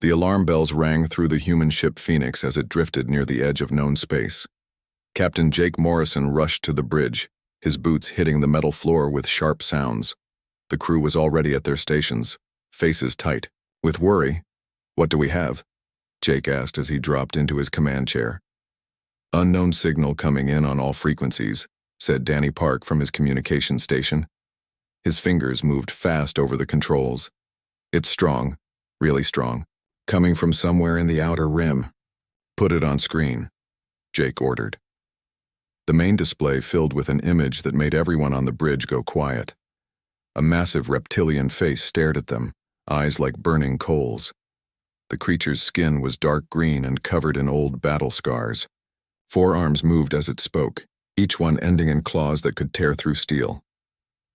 The alarm bells rang through the human ship Phoenix as it drifted near the edge of known space. Captain Jake Morrison rushed to the bridge, his boots hitting the metal floor with sharp sounds. The crew was already at their stations, faces tight. With worry, "What do we have?" Jake asked as he dropped into his command chair. "Unknown signal coming in on all frequencies," said Danny Park from his communication station. His fingers moved fast over the controls. "It's strong, really strong, coming from somewhere in the outer rim." "Put it on screen," Jake ordered. The main display filled with an image that made everyone on the bridge go quiet. A massive reptilian face stared at them, eyes like burning coals. The creature's skin was dark green and covered in old battle scars. 4 arms moved as it spoke, each one ending in claws that could tear through steel.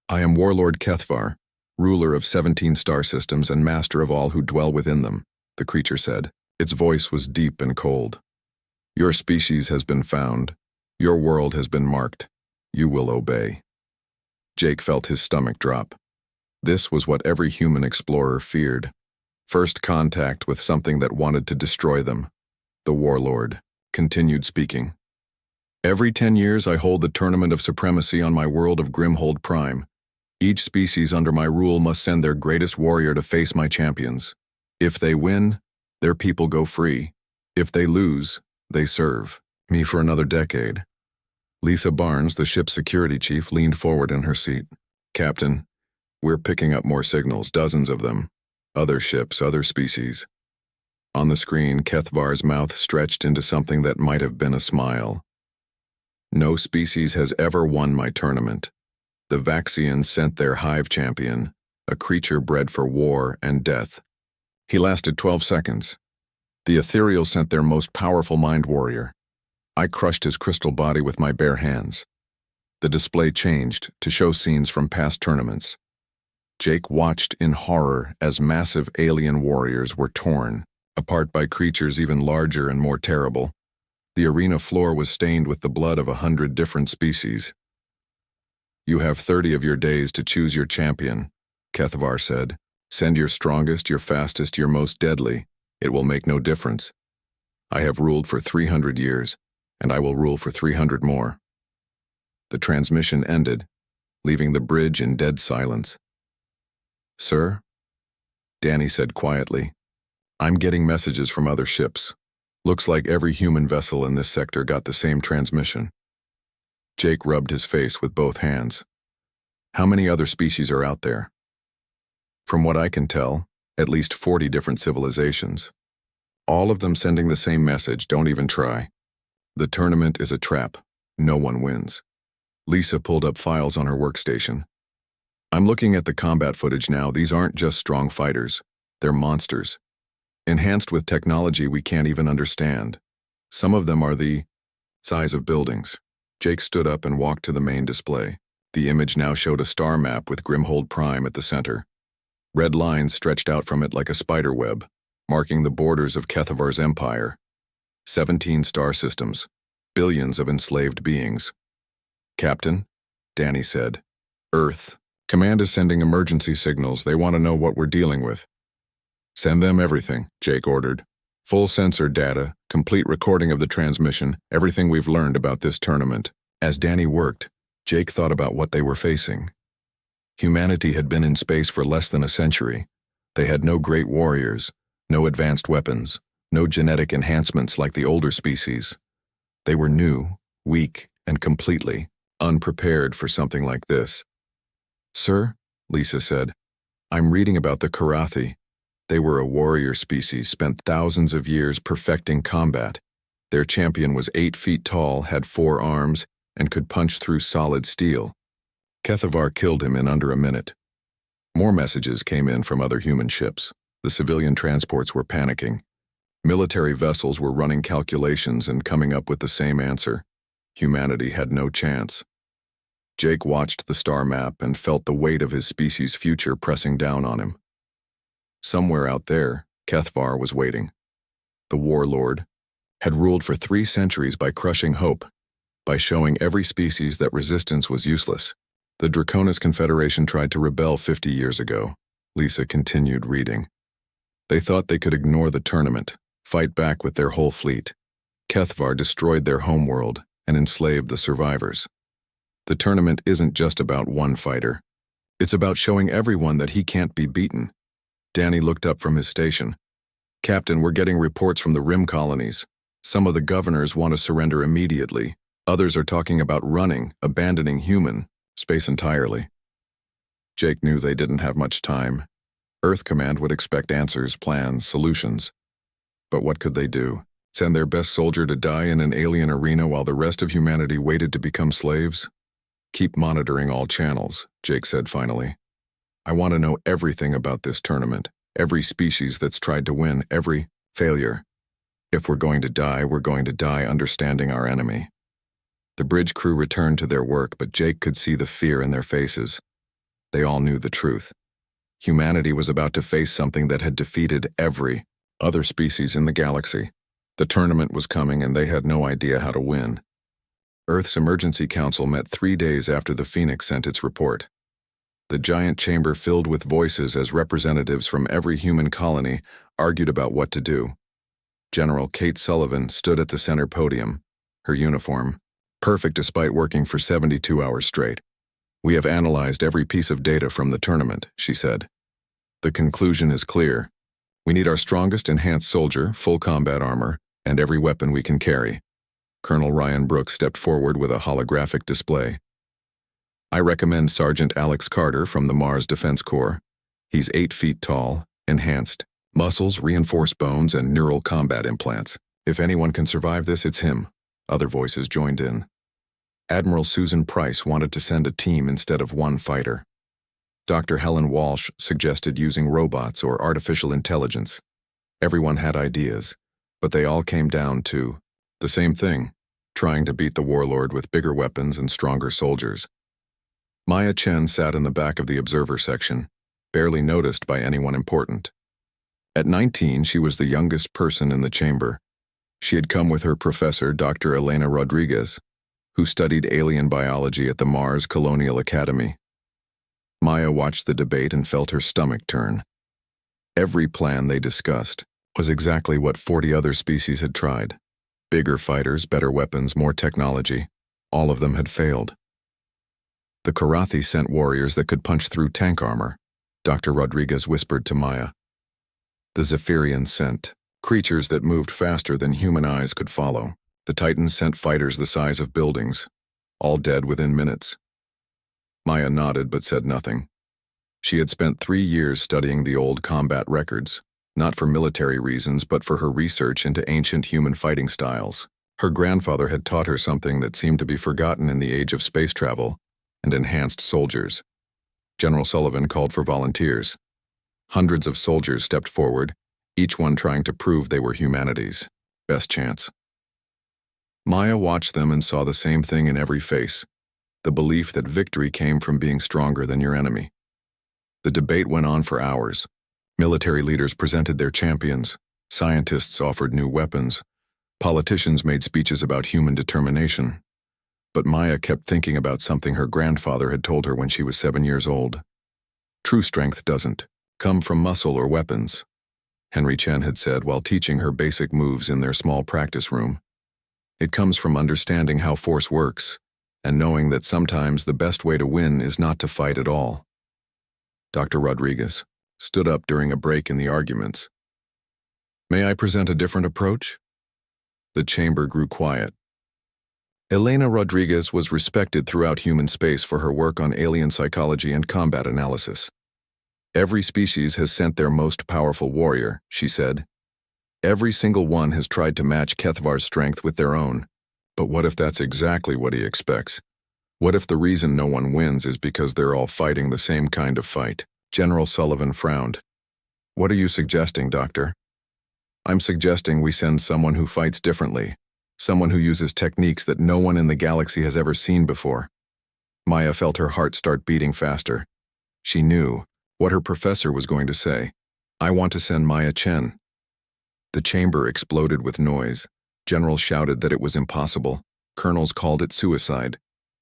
"I am Warlord Kethvar, ruler of 17 star systems and master of all who dwell within them," the creature said. Its voice was deep and cold. "Your species has been found. Your world has been marked. You will obey." Jake felt his stomach drop. This was what every human explorer feared. First contact with something that wanted to destroy them. The Warlord continued speaking. "Every 10 years I hold the Tournament of Supremacy on my world of Grimhold Prime. Each species under my rule must send their greatest warrior to face my champions. If they win, their people go free. If they lose, they serve me for another decade." Lisa Barnes, the ship's security chief, leaned forward in her seat. "Captain, we're picking up more signals, dozens of them. Other ships, other species." On the screen, Kethvar's mouth stretched into something that might have been a smile. "No species has ever won my tournament. The Vaxians sent their hive champion, a creature bred for war and death. He lasted 12 seconds. The Ethereal sent their most powerful mind warrior. I crushed his crystal body with my bare hands." The display changed to show scenes from past tournaments. Jake watched in horror as massive alien warriors were torn apart by creatures even larger and more terrible. The arena floor was stained with the blood of 100 different species. "You have 30 of your days to choose your champion," Kethvar said. "Send your strongest, your fastest, your most deadly. It will make no difference. I have ruled for 300 years, and I will rule for 300 more." The transmission ended, leaving the bridge in dead silence. "Sir?" Danny said quietly. "I'm getting messages from other ships. Looks like every human vessel in this sector got the same transmission." Jake rubbed his face with both hands. "How many other species are out there?" "From what I can tell, at least 40 different civilizations. All of them sending the same message, don't even try. The tournament is a trap. No one wins." Lisa pulled up files on her workstation. "I'm looking at the combat footage now. These aren't just strong fighters. They're monsters. Enhanced with technology we can't even understand. Some of them are the size of buildings." Jake stood up and walked to the main display. The image now showed a star map with Grimhold Prime at the center. Red lines stretched out from it like a spider web, marking the borders of Kethvar's empire. 17 star systems, billions of enslaved beings. "Captain," Danny said. "Earth. Command is sending emergency signals. They want to know what we're dealing with." "Send them everything," Jake ordered. "Full sensor data, complete recording of the transmission, everything we've learned about this tournament." As Danny worked, Jake thought about what they were facing. Humanity had been in space for less than a century. They had no great warriors, no advanced weapons, no genetic enhancements like the older species. They were new, weak, and completely unprepared for something like this. "Sir," Lisa said, "I'm reading about the Karathi. They were a warrior species, spent thousands of years perfecting combat. Their champion was 8 feet tall, had 4 arms, and could punch through solid steel. Kethvar killed him in under a minute." More messages came in from other human ships. The civilian transports were panicking. Military vessels were running calculations and coming up with the same answer. Humanity had no chance. Jake watched the star map and felt the weight of his species' future pressing down on him. Somewhere out there, Kethvar was waiting. The Warlord had ruled for 3 centuries by crushing hope, by showing every species that resistance was useless. The Draconis Confederation tried to rebel 50 years ago. Lisa continued reading. They thought they could ignore the tournament, fight back with their whole fleet. Kethvar destroyed their homeworld and enslaved the survivors. The tournament isn't just about one fighter. It's about showing everyone that he can't be beaten. Danny looked up from his station. Captain, we're getting reports from the Rim colonies. Some of the governors want to surrender immediately. Others are talking about running, abandoning human space entirely. Jake knew they didn't have much time. Earth Command would expect answers, plans, solutions. But what could they do? Send their best soldier to die in an alien arena while the rest of humanity waited to become slaves? Keep monitoring all channels, Jake said finally. I want to know everything about this tournament, every species that's tried to win, every failure. If we're going to die, we're going to die understanding our enemy. The bridge crew returned to their work, but Jake could see the fear in their faces. They all knew the truth. Humanity was about to face something that had defeated every other species in the galaxy. The tournament was coming and they had no idea how to win. Earth's Emergency Council met 3 days after the Phoenix sent its report. The giant chamber filled with voices as representatives from every human colony argued about what to do. General Kate Sullivan stood at the center podium, her uniform perfect despite working for 72 hours straight. We have analyzed every piece of data from the tournament, she said. The conclusion is clear. We need our strongest enhanced soldier, full combat armor, and every weapon we can carry. Colonel Ryan Brooks stepped forward with a holographic display. I recommend Sergeant Alex Carter from the Mars Defense Corps. He's 8 feet tall, enhanced, muscles, reinforced bones, and neural combat implants. If anyone can survive this, it's him. Other voices joined in. Admiral Susan Price wanted to send a team instead of one fighter. Dr. Helen Walsh suggested using robots or artificial intelligence. Everyone had ideas, but they all came down to the same thing, trying to beat the Warlord with bigger weapons and stronger soldiers. Maya Chen sat in the back of the observer section, barely noticed by anyone important. At 19, she was the youngest person in the chamber. She had come with her professor, Dr. Elena Rodriguez, who studied alien biology at the Mars Colonial Academy. Maya watched the debate and felt her stomach turn. Every plan they discussed was exactly what 40 other species had tried. Bigger fighters, better weapons, more technology. All of them had failed. The Karathi sent warriors that could punch through tank armor, Dr. Rodriguez whispered to Maya. The Zephyrians sent creatures that moved faster than human eyes could follow. The Titans sent fighters the size of buildings, all dead within minutes. Maya nodded but said nothing. She had spent 3 years studying the old combat records, not for military reasons but for her research into ancient human fighting styles. Her grandfather had taught her something that seemed to be forgotten in the age of space travel and enhanced soldiers. General Sullivan called for volunteers. Hundreds of soldiers stepped forward, each one trying to prove they were humanity's best chance. Maya watched them and saw the same thing in every face, the belief that victory came from being stronger than your enemy. The debate went on for hours. Military leaders presented their champions, scientists offered new weapons, politicians made speeches about human determination. But Maya kept thinking about something her grandfather had told her when she was 7 years old. True strength doesn't come from muscle or weapons, Henry Chen had said while teaching her basic moves in their small practice room. It comes from understanding how force works, and knowing that sometimes the best way to win is not to fight at all. Dr. Rodriguez stood up during a break in the arguments. May I present a different approach? The chamber grew quiet. Elena Rodriguez was respected throughout human space for her work on alien psychology and combat analysis. Every species has sent their most powerful warrior, she said. Every single one has tried to match Kethvar's strength with their own. But what if that's exactly what he expects? What if the reason no one wins is because they're all fighting the same kind of fight? General Sullivan frowned. What are you suggesting, Doctor? I'm suggesting we send someone who fights differently, someone who uses techniques that no one in the galaxy has ever seen before. Maya felt her heart start beating faster. She knew what her professor was going to say. I want to send Maya Chen. The chamber exploded with noise. Generals shouted that it was impossible. Colonels called it suicide.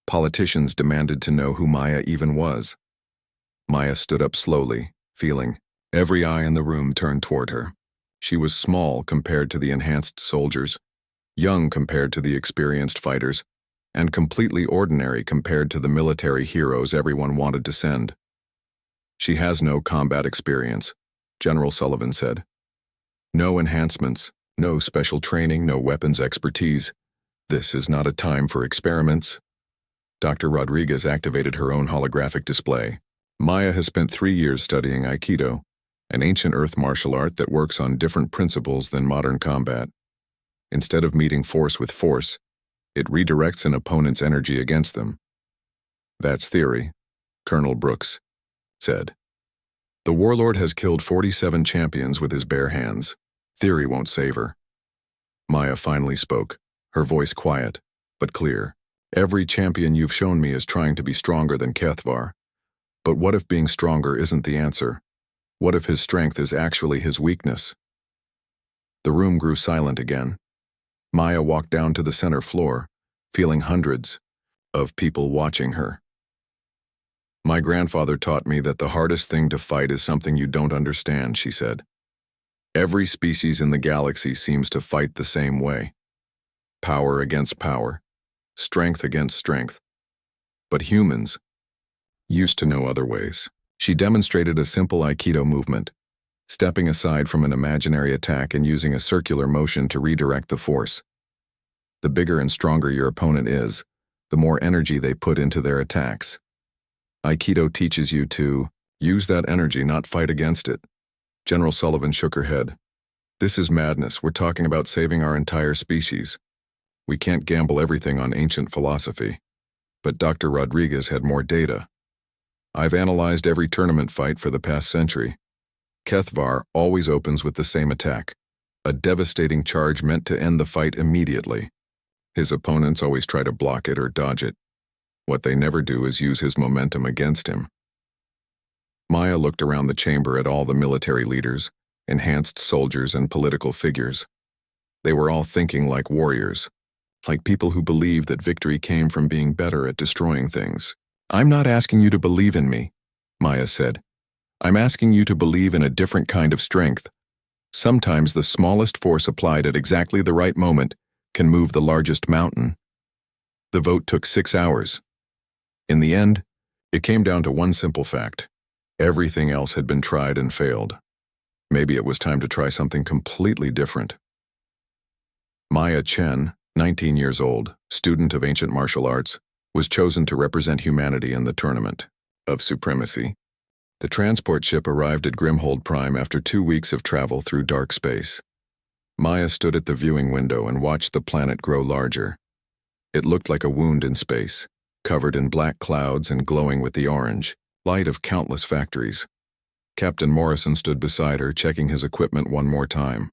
Politicians demanded to know who Maya even was. Maya stood up slowly, feeling Every eye in the room turned toward her. She was small compared to the enhanced soldiers, young compared to the experienced fighters, and completely ordinary compared to the military heroes everyone wanted to send. "She has no combat experience," General Sullivan said. "No enhancements, no special training, no weapons expertise. This is not a time for experiments." Dr. Rodriguez activated her own holographic display. "Maya has spent 3 years studying Aikido, an ancient earth martial art that works on different principles than modern combat. Instead of meeting force with force, it redirects an opponent's energy against them." "That's theory," Colonel Brooks said. "The Warlord has killed 47 champions with his bare hands. Theory won't save her." Maya finally spoke, her voice quiet, but clear. "Every champion you've shown me is trying to be stronger than Kethvar. But what if being stronger isn't the answer? What if his strength is actually his weakness?" The room grew silent again. Maya walked down to the center floor, feeling hundreds of people watching her. "My grandfather taught me that the hardest thing to fight is something you don't understand," she said. "Every species in the galaxy seems to fight the same way. Power against power, strength against strength. But humans used to know other ways." She demonstrated a simple Aikido movement, stepping aside from an imaginary attack and using a circular motion to redirect the force. The bigger and stronger your opponent is, the more energy they put into their attacks. Aikido teaches you to use that energy, not fight against it. General Sullivan shook her head. "This is madness. We're talking about saving our entire species. We can't gamble everything on ancient philosophy." But Dr. Rodriguez had more data. "I've analyzed every tournament fight for the past century. Kethvar always opens with the same attack, a devastating charge meant to end the fight immediately. His opponents always try to block it or dodge it. What they never do is use his momentum against him." Maya looked around the chamber at all the military leaders, enhanced soldiers, and political figures. They were all thinking like warriors, like people who believed that victory came from being better at destroying things. "I'm not asking you to believe in me," Maya said. "I'm asking you to believe in a different kind of strength. Sometimes the smallest force applied at exactly the right moment can move the largest mountain." The vote took 6 hours. In the end, it came down to one simple fact. Everything else had been tried and failed. Maybe it was time to try something completely different. Maya Chen, 19 years old, student of ancient martial arts, was chosen to represent humanity in the tournament of supremacy. The transport ship arrived at Grimhold Prime after 2 weeks of travel through dark space. Maya stood at the viewing window and watched the planet grow larger. It looked like a wound in space, covered in black clouds and glowing with the orange light of countless factories. Captain Morrison stood beside her, checking his equipment one more time.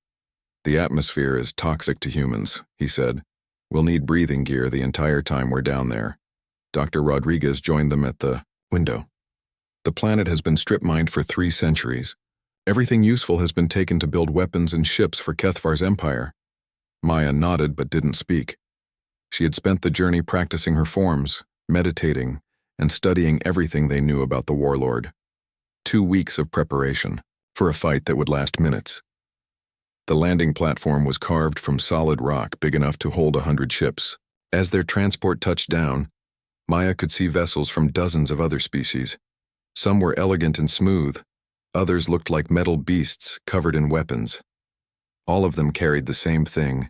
"The atmosphere is toxic to humans," he said. "We'll need breathing gear the entire time we're down there." Dr. Rodriguez joined them at the window. "The planet has been strip-mined for 3 centuries. Everything useful has been taken to build weapons and ships for Kethvar's empire." Maya nodded but didn't speak. She had spent the journey practicing her forms, meditating, and studying everything they knew about the Warlord. 2 weeks of preparation for a fight that would last minutes. The landing platform was carved from solid rock big enough to hold 100 ships. As their transport touched down, Maya could see vessels from dozens of other species. Some were elegant and smooth. Others looked like metal beasts covered in weapons. All of them carried the same thing: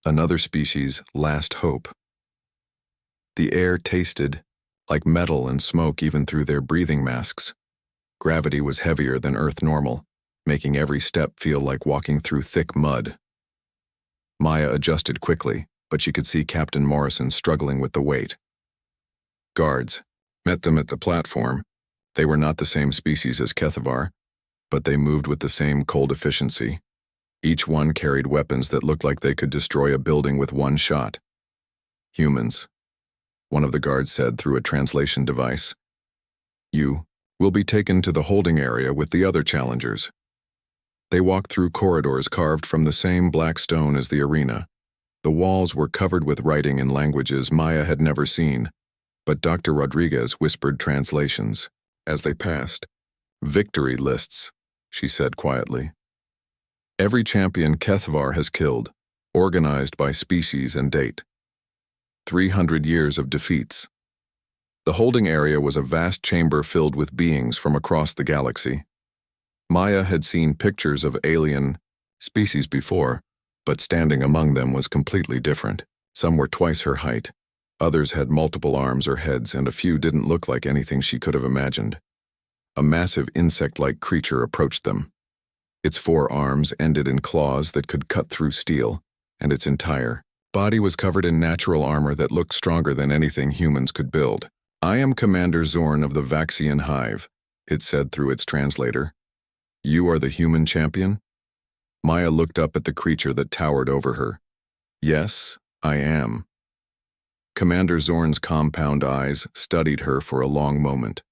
another species' last hope. The air tasted like metal and smoke even through their breathing masks. Gravity was heavier than Earth normal, making every step feel like walking through thick mud. Maya adjusted quickly, but she could see Captain Morrison struggling with the weight. Guards met them at the platform. They were not the same species as Kethvar, but they moved with the same cold efficiency. Each one carried weapons that looked like they could destroy a building with one shot. "Humans," one of the guards said through a translation device. "You will be taken to the holding area with the other challengers." They walked through corridors carved from the same black stone as the arena. The walls were covered with writing in languages Maya had never seen, but Dr. Rodriguez whispered translations as they passed. "Victory lists," she said quietly. Every champion Kethvar has killed, organized by species and date. 300 years of defeats. The holding area was a vast chamber filled with beings from across the galaxy. Maya had seen pictures of alien species before, but standing among them was completely different. Some were twice her height. Others had multiple arms or heads, and a few didn't look like anything she could have imagined. A massive insect-like creature approached them. Its 4 arms ended in claws that could cut through steel, and its entire body was covered in natural armor that looked stronger than anything humans could build. "I am Commander Zorn of the Vaxian Hive," it said through its translator. "You are the human champion?" Maya looked up at the creature that towered over her. "Yes, I am." Commander Zorn's compound eyes studied her for a long moment.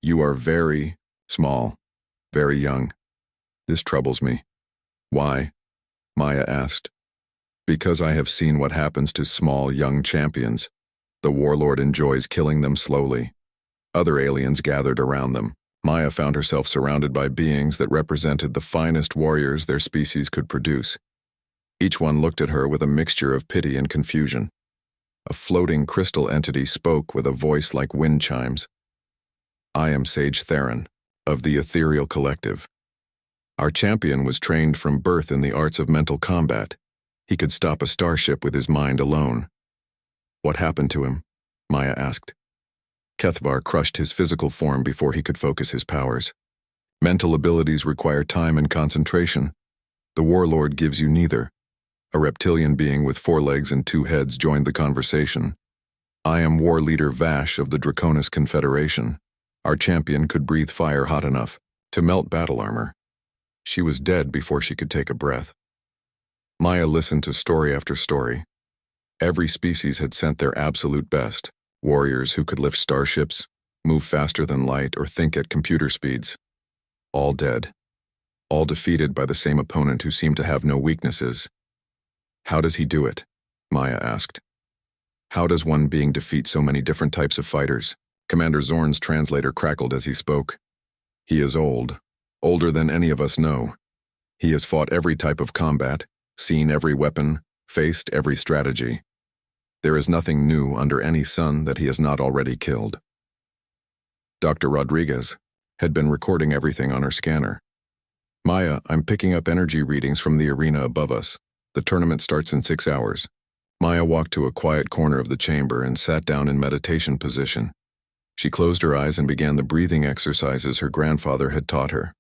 "You are very small, very young. This troubles me." "Why?" Maya asked. "Because I have seen what happens to small, young champions. The Warlord enjoys killing them slowly." Other aliens gathered around them. Maya found herself surrounded by beings that represented the finest warriors their species could produce. Each one looked at her with a mixture of pity and confusion. A floating crystal entity spoke with a voice like wind chimes. "I am Sage Theron, of the Ethereal Collective. Our champion was trained from birth in the arts of mental combat. He could stop a starship with his mind alone." "What happened to him?" Maya asked. Kethvar crushed his physical form before he could focus his powers. "Mental abilities require time and concentration. The Warlord gives you neither." A reptilian being with 4 legs and 2 heads joined the conversation. "I am War Leader Vash of the Draconis Confederation. Our champion could breathe fire hot enough to melt battle armor. She was dead before she could take a breath." Maya listened to story after story. Every species had sent their absolute best, warriors who could lift starships, move faster than light, or think at computer speeds. All dead. All defeated by the same opponent who seemed to have no weaknesses. "How does he do it?" Maya asked. "How does one being defeat so many different types of fighters?" Commander Zorn's translator crackled as he spoke. "He is old, older than any of us know. He has fought every type of combat, seen every weapon, faced every strategy. There is nothing new under any sun that he has not already killed." Dr. Rodriguez had been recording everything on her scanner. "Maya, I'm picking up energy readings from the arena above us. The tournament starts in 6 hours. Maya walked to a quiet corner of the chamber and sat down in meditation position. She closed her eyes and began the breathing exercises her grandfather had taught her.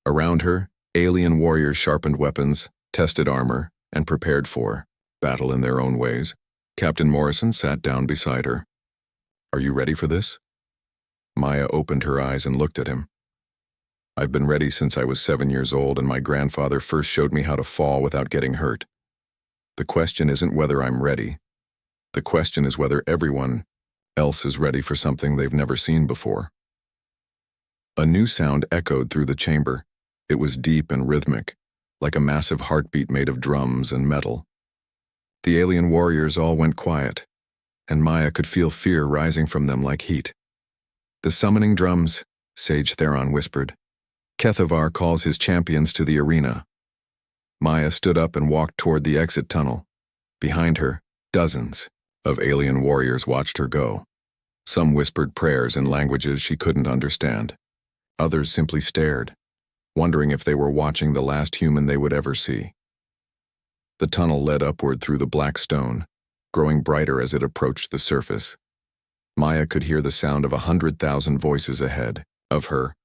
Around her, alien warriors sharpened weapons, tested armor, and prepared for battle in their own ways. Captain Morrison sat down beside her. "Are you ready for this?" Maya opened her eyes and looked at him. "I've been ready since I was 7 years old, and my grandfather first showed me how to fall without getting hurt. The question isn't whether I'm ready. The question is whether everyone else is ready for something they've never seen before." A new sound echoed through the chamber. It was deep and rhythmic, like a massive heartbeat made of drums and metal. The alien warriors all went quiet, and Maya could feel fear rising from them like heat. "The summoning drums," Sage Theron whispered. "Kethvar calls his champions to the arena." Maya stood up and walked toward the exit tunnel. Behind her, dozens of alien warriors watched her go. Some whispered prayers in languages she couldn't understand. Others simply stared, wondering if they were watching the last human they would ever see. The tunnel led upward through the black stone, growing brighter as it approached the surface. Maya could hear the sound of 100,000 voices ahead of her,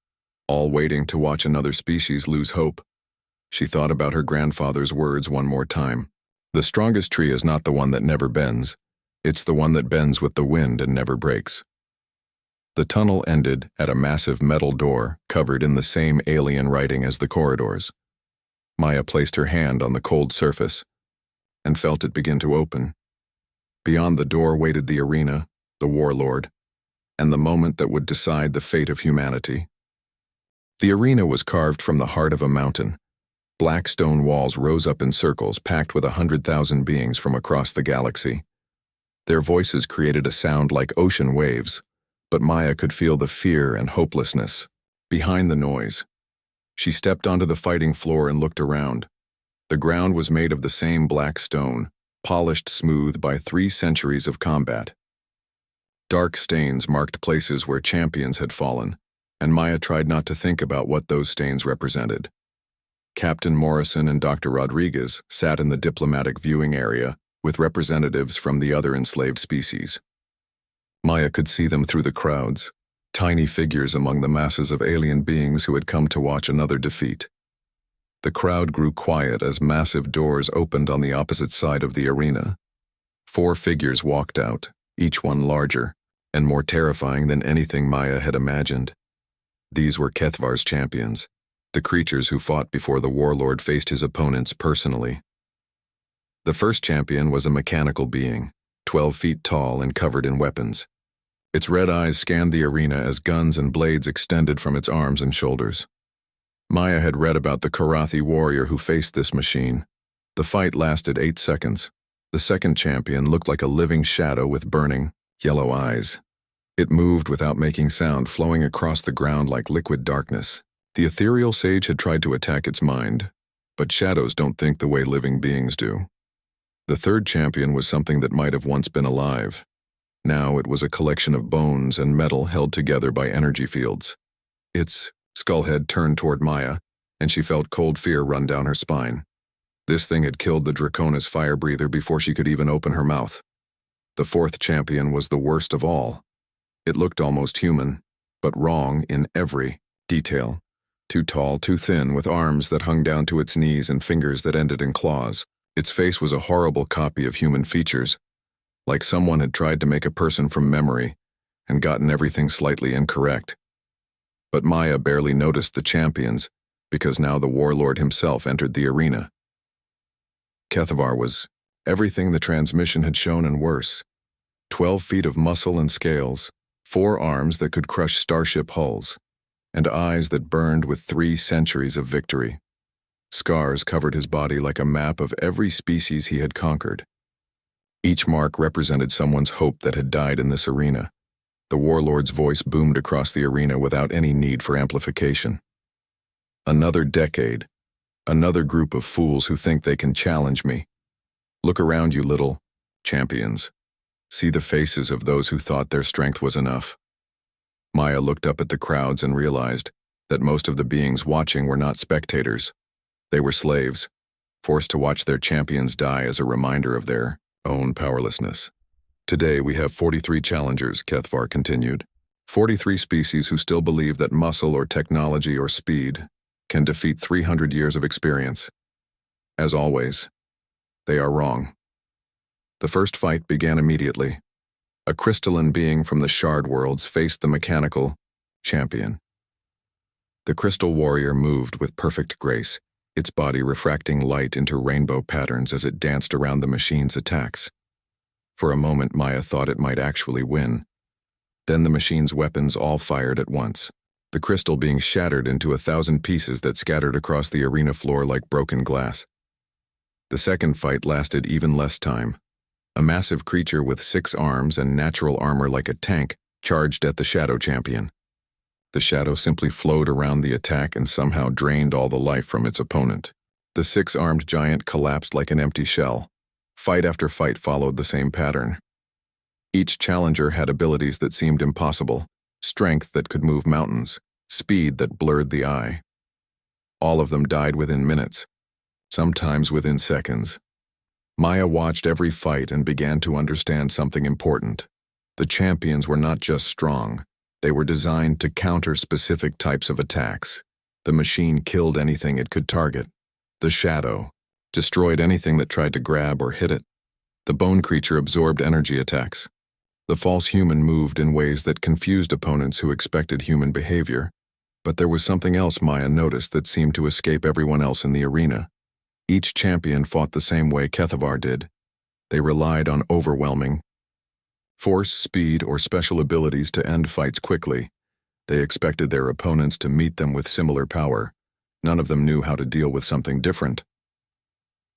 all waiting to watch another species lose hope. She thought about her grandfather's words one more time. "The strongest tree is not the one that never bends. It's the one that bends with the wind and never breaks." The tunnel ended at a massive metal door covered in the same alien writing as the corridors. Maya placed her hand on the cold surface and felt it begin to open. Beyond the door waited the arena, the Warlord, and the moment that would decide the fate of humanity. The arena was carved from the heart of a mountain. Black stone walls rose up in circles packed with 100,000 beings from across the galaxy. Their voices created a sound like ocean waves, but Maya could feel the fear and hopelessness behind the noise. She stepped onto the fighting floor and looked around. The ground was made of the same black stone, polished smooth by 3 centuries of combat. Dark stains marked places where champions had fallen, and Maya tried not to think about what those stains represented. Captain Morrison and Dr. Rodriguez sat in the diplomatic viewing area with representatives from the other enslaved species. Maya could see them through the crowds, tiny figures among the masses of alien beings who had come to watch another defeat. The crowd grew quiet as massive doors opened on the opposite side of the arena. 4 figures walked out, each one larger and more terrifying than anything Maya had imagined. These were Kethvar's champions, the creatures who fought before the Warlord faced his opponents personally. The first champion was a mechanical being, 12 feet tall and covered in weapons. Its red eyes scanned the arena as guns and blades extended from its arms and shoulders. Maya had read about the Karathi warrior who faced this machine. The fight lasted 8 seconds. The second champion looked like a living shadow with burning, yellow eyes. It moved without making sound, flowing across the ground like liquid darkness. The ethereal sage had tried to attack its mind, but shadows don't think the way living beings do. The third champion was something that might have once been alive. Now it was a collection of bones and metal held together by energy fields. Its skullhead turned toward Maya, and she felt cold fear run down her spine. This thing had killed the Draconis fire breather before she could even open her mouth. The fourth champion was the worst of all. It looked almost human, but wrong in every detail. Too tall, too thin, with arms that hung down to its knees and fingers that ended in claws. Its face was a horrible copy of human features, like someone had tried to make a person from memory and gotten everything slightly incorrect. But Maya barely noticed the champions, because now the Warlord himself entered the arena. Kethvar was everything the transmission had shown and worse. 12 feet of muscle and scales, 4 arms that could crush starship hulls, and eyes that burned with 3 centuries of victory. Scars covered his body like a map of every species he had conquered. Each mark represented someone's hope that had died in this arena. The Warlord's voice boomed across the arena without any need for amplification. Another decade. Another group of fools who think they can challenge me. Look around you, little champions. See the faces of those who thought their strength was enough. Maya looked up at the crowds and realized that most of the beings watching were not spectators. They were slaves, forced to watch their champions die as a reminder of their own powerlessness. Today we have 43 challengers, Kethvar continued. 43 species who still believe that muscle or technology or speed can defeat 300 years of experience. As always, they are wrong. The first fight began immediately. A crystalline being from the shard worlds faced the mechanical champion. The crystal warrior moved with perfect grace, its body refracting light into rainbow patterns as it danced around the machine's attacks. For a moment, Maya thought it might actually win. Then the machine's weapons all fired at once, the crystal being shattered into 1,000 pieces that scattered across the arena floor like broken glass. The second fight lasted even less time. A massive creature with 6 arms and natural armor like a tank charged at the Shadow Champion. The shadow simply flowed around the attack and somehow drained all the life from its opponent. The 6-armed giant collapsed like an empty shell. Fight after fight followed the same pattern. Each challenger had abilities that seemed impossible, strength that could move mountains, speed that blurred the eye. All of them died within minutes, sometimes within seconds. Maya watched every fight and began to understand something important. The champions were not just strong. They were designed to counter specific types of attacks. The machine killed anything it could target. The shadow destroyed anything that tried to grab or hit it. The bone creature absorbed energy attacks. The false human moved in ways that confused opponents who expected human behavior. But there was something else Maya noticed that seemed to escape everyone else in the arena. Each champion fought the same way Kethvar did. They relied on overwhelming force, speed, or special abilities to end fights quickly. They expected their opponents to meet them with similar power. None of them knew how to deal with something different.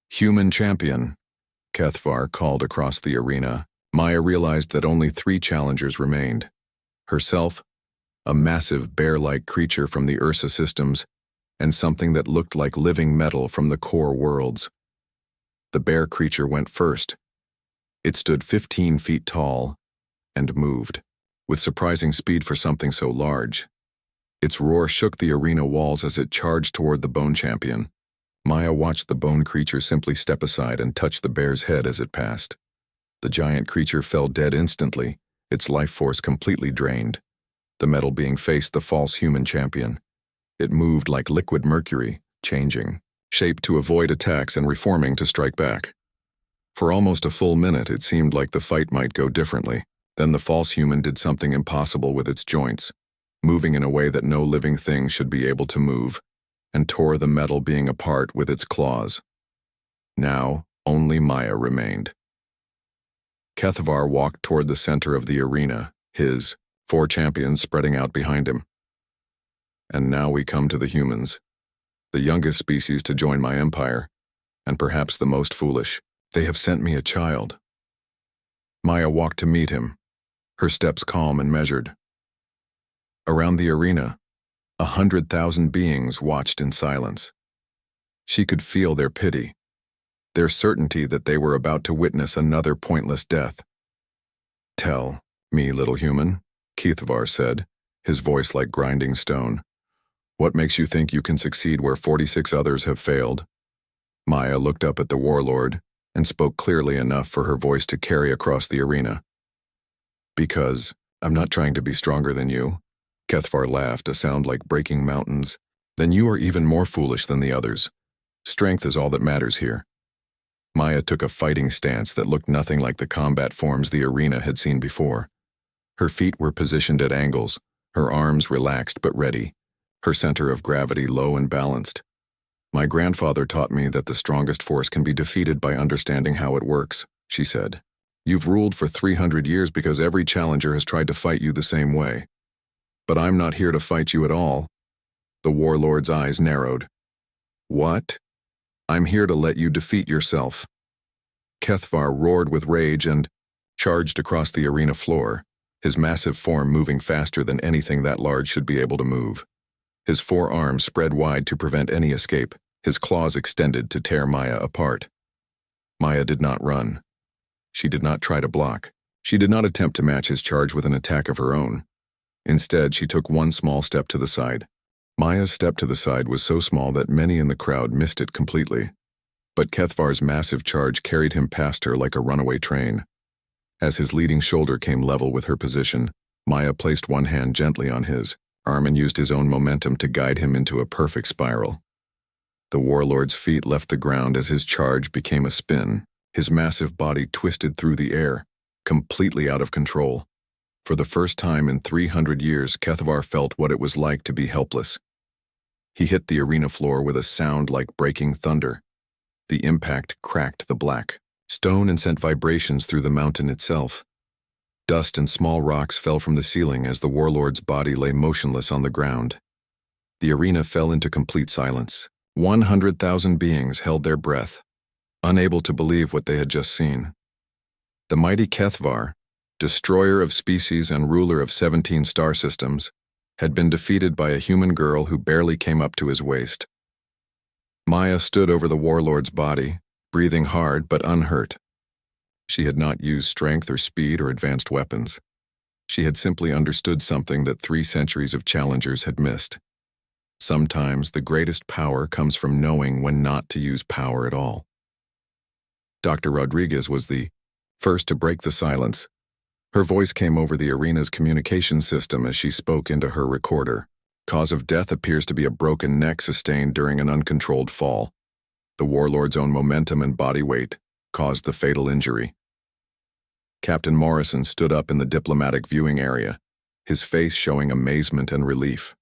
Human champion, Kethvar called across the arena. Maya realized that only 3 challengers remained. Herself, a massive bear-like creature from the Ursa systems, and something that looked like living metal from the core worlds. The bear creature went first. It stood 15 feet tall and moved, with surprising speed for something so large. Its roar shook the arena walls as it charged toward the bone champion. Maya watched the bone creature simply step aside and touch the bear's head as it passed. The giant creature fell dead instantly, its life force completely drained. The metal being faced the false human champion. It moved like liquid mercury, changing shape to avoid attacks and reforming to strike back. For almost a full minute, it seemed like the fight might go differently. Then the false human did something impossible with its joints, moving in a way that no living thing should be able to move, and tore the metal being apart with its claws. Now, only Maya remained. Kethvar walked toward the center of the arena, his 4 champions spreading out behind him. And now we come to the humans, the youngest species to join my empire, and perhaps the most foolish. They have sent me a child. Maya walked to meet him, her steps calm and measured. Around the arena, 100,000 beings watched in silence. She could feel their pity, their certainty that they were about to witness another pointless death. "Tell me, little human," Kethvar said, his voice like grinding stone. "What makes you think you can succeed where 46 others have failed?" Maya looked up at the Warlord and spoke clearly enough for her voice to carry across the arena. "Because I'm not trying to be stronger than you." Kethvar laughed, a sound like breaking mountains. "Then you are even more foolish than the others. Strength is all that matters here." Maya took a fighting stance that looked nothing like the combat forms the arena had seen before. Her feet were positioned at angles, her arms relaxed but ready, her center of gravity low and balanced. "My grandfather taught me that the strongest force can be defeated by understanding how it works," she said. "You've ruled for 300 years because every challenger has tried to fight you the same way. But I'm not here to fight you at all." The Warlord's eyes narrowed. "What?" "I'm here to let you defeat yourself." Kethvar roared with rage and charged across the arena floor, his massive form moving faster than anything that large should be able to move. His 4 arms spread wide to prevent any escape, his claws extended to tear Maya apart. Maya did not run. She did not try to block. She did not attempt to match his charge with an attack of her own. Instead, she took one small step to the side. Maya's step to the side was so small that many in the crowd missed it completely. But Kethvar's massive charge carried him past her like a runaway train. As his leading shoulder came level with her position, Maya placed one hand gently on his arm and used his own momentum to guide him into a perfect spiral. The Warlord's feet left the ground as his charge became a spin. His massive body twisted through the air, completely out of control. For the first time in 300 years, Kethvar felt what it was like to be helpless. He hit the arena floor with a sound like breaking thunder. The impact cracked the black stone and sent vibrations through the mountain itself. Dust and small rocks fell from the ceiling as the Warlord's body lay motionless on the ground. The arena fell into complete silence. 100,000 beings held their breath, unable to believe what they had just seen. The mighty Kethvar, destroyer of species and ruler of 17 star systems, had been defeated by a human girl who barely came up to his waist. Maya stood over the Warlord's body, breathing hard but unhurt. She had not used strength or speed or advanced weapons. She had simply understood something that 3 centuries of challengers had missed. Sometimes the greatest power comes from knowing when not to use power at all. Dr. Rodriguez was the first to break the silence. Her voice came over the arena's communication system as she spoke into her recorder. Cause of death appears to be a broken neck sustained during an uncontrolled fall. The Warlord's own momentum and body weight caused the fatal injury. Captain Morrison stood up in the diplomatic viewing area, his face showing amazement and relief.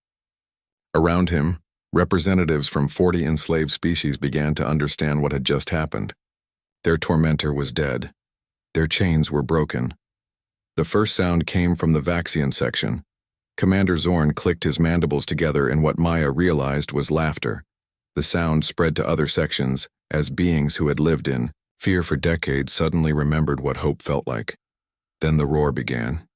Around him, representatives from 40 enslaved species began to understand what had just happened. Their tormentor was dead. Their chains were broken. The first sound came from the Vaxian section. Commander Zorn clicked his mandibles together in what Maya realized was laughter. The sound spread to other sections as beings who had lived in fear for decades suddenly remembered what hope felt like. Then the roar began.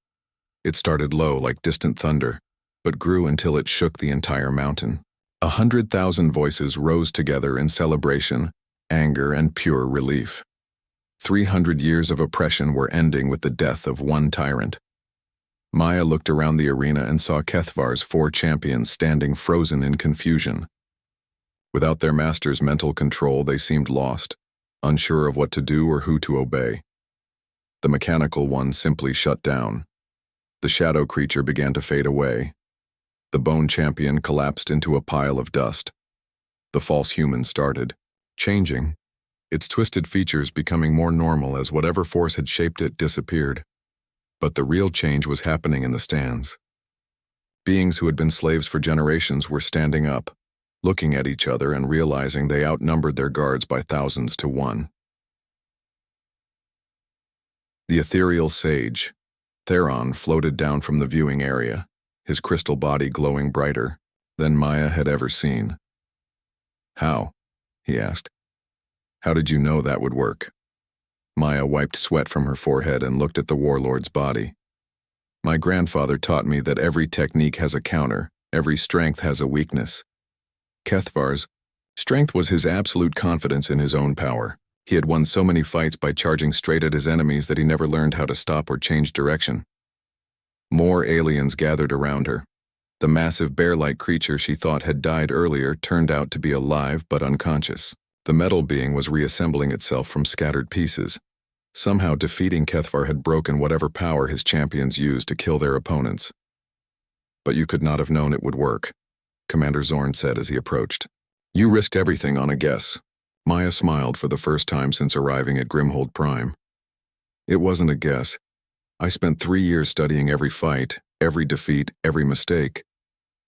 It started low like distant thunder, but grew until it shook the entire mountain. 100,000 voices rose together in celebration, anger, and pure relief. 300 years of oppression were ending with the death of one tyrant. Maya looked around the arena and saw Kethvar's 4 champions standing frozen in confusion. Without their master's mental control, they seemed lost, unsure of what to do or who to obey. The mechanical one simply shut down. The shadow creature began to fade away. The bone champion collapsed into a pile of dust. The false human started, changing, its twisted features becoming more normal as whatever force had shaped it disappeared. But the real change was happening in the stands. Beings who had been slaves for generations were standing up, looking at each other and realizing they outnumbered their guards by thousands to one. The ethereal sage, Theron, floated down from the viewing area, his crystal body glowing brighter than Maya had ever seen. "How?" he asked. "How did you know that would work?" Maya wiped sweat from her forehead and looked at the warlord's body. "My grandfather taught me that every technique has a counter, every strength has a weakness." Kethvar's strength was his absolute confidence in his own power. He had won so many fights by charging straight at his enemies that he never learned how to stop or change direction. More aliens gathered around her. The massive bear-like creature she thought had died earlier turned out to be alive but unconscious. The metal being was reassembling itself from scattered pieces. Somehow defeating Kethvar had broken whatever power his champions used to kill their opponents. "But you could not have known it would work," Commander Zorn said as he approached. "You risked everything on a guess." Maya smiled for the first time since arriving at Grimhold Prime. "It wasn't a guess. I spent 3 years studying every fight, every defeat, every mistake.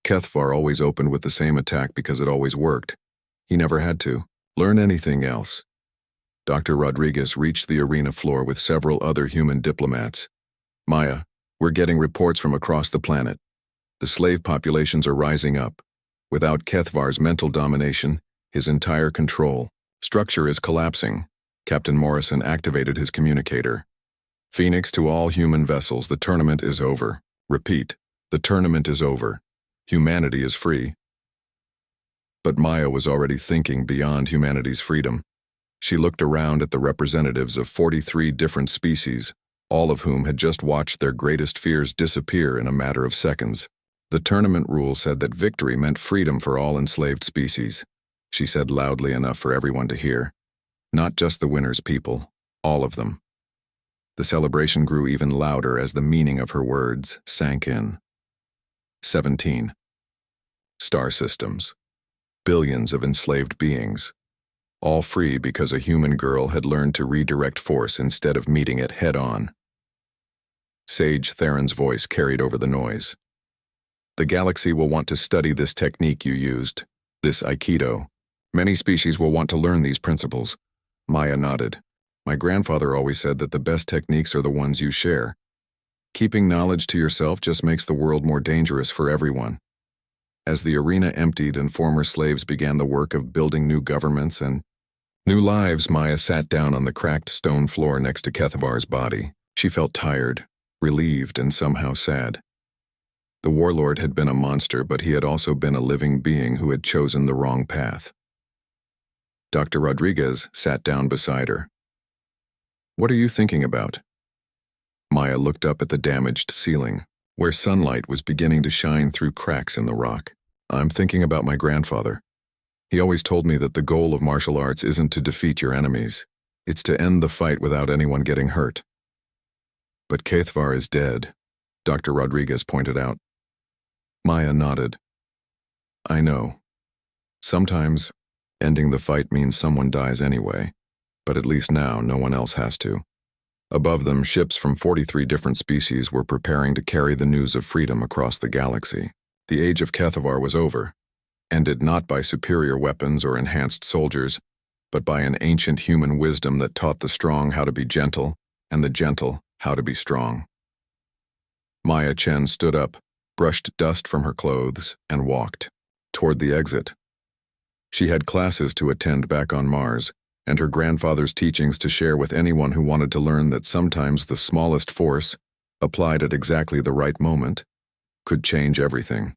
Kethvar always opened with the same attack because it always worked. He never had to learn anything else." Dr. Rodriguez reached the arena floor with several other human diplomats. "Maya, we're getting reports from across the planet. The slave populations are rising up. Without Kethvar's mental domination, his entire control, structure is collapsing." Captain Morrison activated his communicator. "Phoenix to all human vessels, the tournament is over. Repeat, the tournament is over. Humanity is free." But Maya was already thinking beyond humanity's freedom. She looked around at the representatives of 43 different species, all of whom had just watched their greatest fears disappear in a matter of seconds. The tournament rule said that victory meant freedom for all enslaved species. She said loudly enough for everyone to hear. Not just the winner's people, all of them. The celebration grew even louder as the meaning of her words sank in. 17. Star systems. Billions of enslaved beings. All free because a human girl had learned to redirect force instead of meeting it head-on. Sage Theron's voice carried over the noise. "The galaxy will want to study this technique you used, this Aikido. Many species will want to learn these principles." Maya nodded. "My grandfather always said that the best techniques are the ones you share. Keeping knowledge to yourself just makes the world more dangerous for everyone." As the arena emptied and former slaves began the work of building new governments and new lives, Maya sat down on the cracked stone floor next to Kethvar's body. She felt tired, relieved, and somehow sad. The warlord had been a monster, but he had also been a living being who had chosen the wrong path. Dr. Rodriguez sat down beside her. "What are you thinking about?" Maya looked up at the damaged ceiling, where sunlight was beginning to shine through cracks in the rock. "I'm thinking about my grandfather. He always told me that the goal of martial arts isn't to defeat your enemies. It's to end the fight without anyone getting hurt." "But Kethvar is dead," Dr. Rodriguez pointed out. Maya nodded. "I know. Sometimes ending the fight means someone dies anyway, but at least now no one else has to." Above them, ships from 43 different species were preparing to carry the news of freedom across the galaxy. The age of Kethvar was over, ended not by superior weapons or enhanced soldiers, but by an ancient human wisdom that taught the strong how to be gentle and the gentle how to be strong. Maya Chen stood up, brushed dust from her clothes, and walked toward the exit. She had classes to attend back on Mars, and her grandfather's teachings to share with anyone who wanted to learn that sometimes the smallest force, applied at exactly the right moment, could change everything.